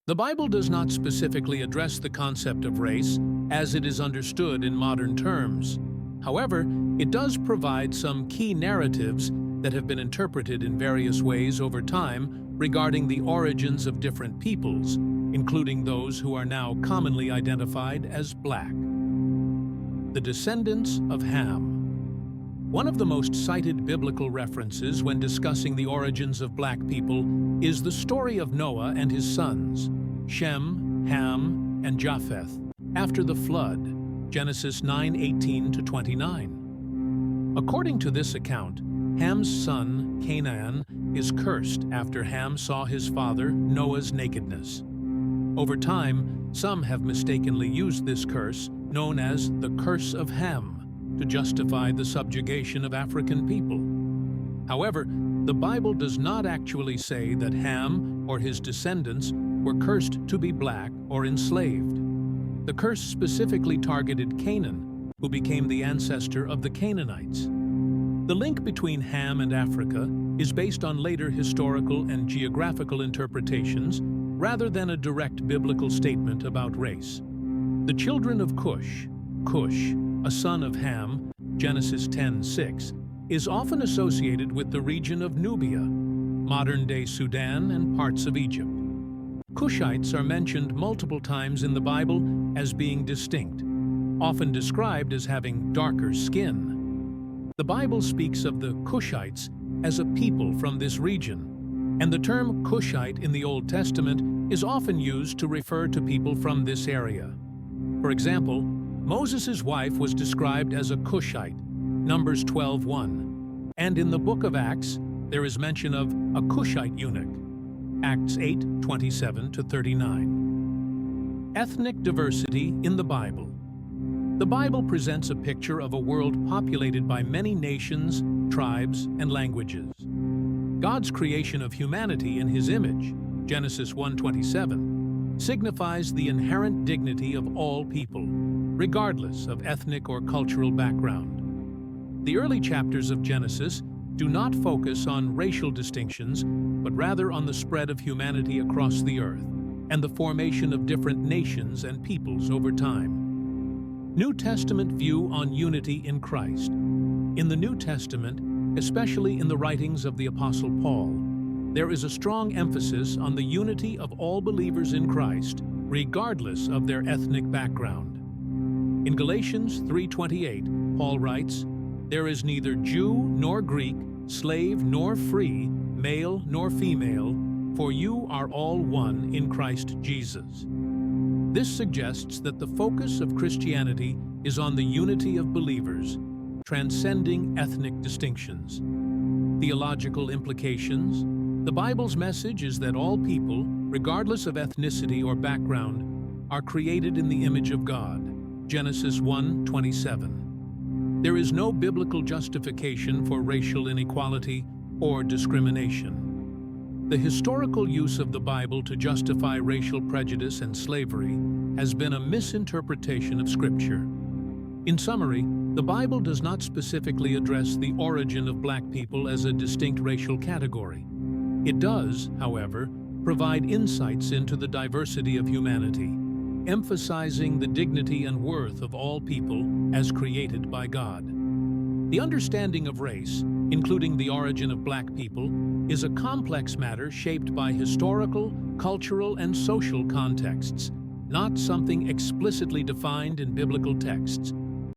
The Bible does not specifically address the concept of race as it is understood in modern terms. However, it does provide some key narratives that have been interpreted in various ways over time regarding the origins of different peoples, including those who are now commonly identified as Black. The descendants of Ham. One of the most cited biblical references when discussing the origins of Black people is the story of Noah and his sons, Shem, Ham, and Japheth, after the flood, Genesis 9:18-29. According to this account, Ham's son, Canaan, is cursed after Ham saw his father, Noah's nakedness. Over time, some have mistakenly used this curse, known as the Curse of Ham, to justify the subjugation of African people. However, the Bible does not actually say that Ham or his descendants were cursed to be black or enslaved. The curse specifically targeted Canaan, who became the ancestor of the Canaanites. The link between Ham and Africa is based on later historical and geographical interpretations rather than a direct biblical statement about race. The children of Cush, a son of Ham, Genesis 10:6, is often associated with the region of Nubia, modern-day Sudan, and parts of Egypt. Cushites are mentioned multiple times in the Bible as being distinct, often described as having darker skin. The Bible speaks of the Cushites as a people from this region, and the term Cushite in the Old Testament is often used to refer to people from this area. For example, Moses' wife was described as a Cushite, Numbers 12:1, and in the book of Acts, there is mention of a Cushite eunuch, Acts 8:27-39. Ethnic diversity in the Bible. The Bible presents a picture of a world populated by many nations, tribes, and languages. God's creation of humanity in His image, Genesis 1:27, signifies the inherent dignity of all people, regardless of ethnic or cultural background. The early chapters of Genesis do not focus on racial distinctions, but rather on the spread of humanity across the earth and the formation of different nations and peoples over time. New Testament view on unity in Christ. In the New Testament, especially in the writings of the Apostle Paul, there is a strong emphasis on the unity of all believers in Christ, regardless of their ethnic background. In Galatians 3:28, Paul writes, "There is neither Jew nor Greek, slave nor free, male nor female, for you are all one in Christ Jesus." This suggests that the focus of Christianity is on the unity of believers, transcending ethnic distinctions. Theological implications. The Bible's message is that all people, regardless of ethnicity or background, are created in the image of God, Genesis 1:27. There is no biblical justification for racial inequality or discrimination. The historical use of the Bible to justify racial prejudice and slavery has been a misinterpretation of Scripture. In summary, the Bible does not specifically address the origin of Black people as a distinct racial category. It does, however, provide insights into the diversity of humanity, emphasizing the dignity and worth of all people as created by God. The understanding of race, including the origin of Black people, is a complex matter shaped by historical, cultural, and social contexts, not something explicitly defined in biblical texts.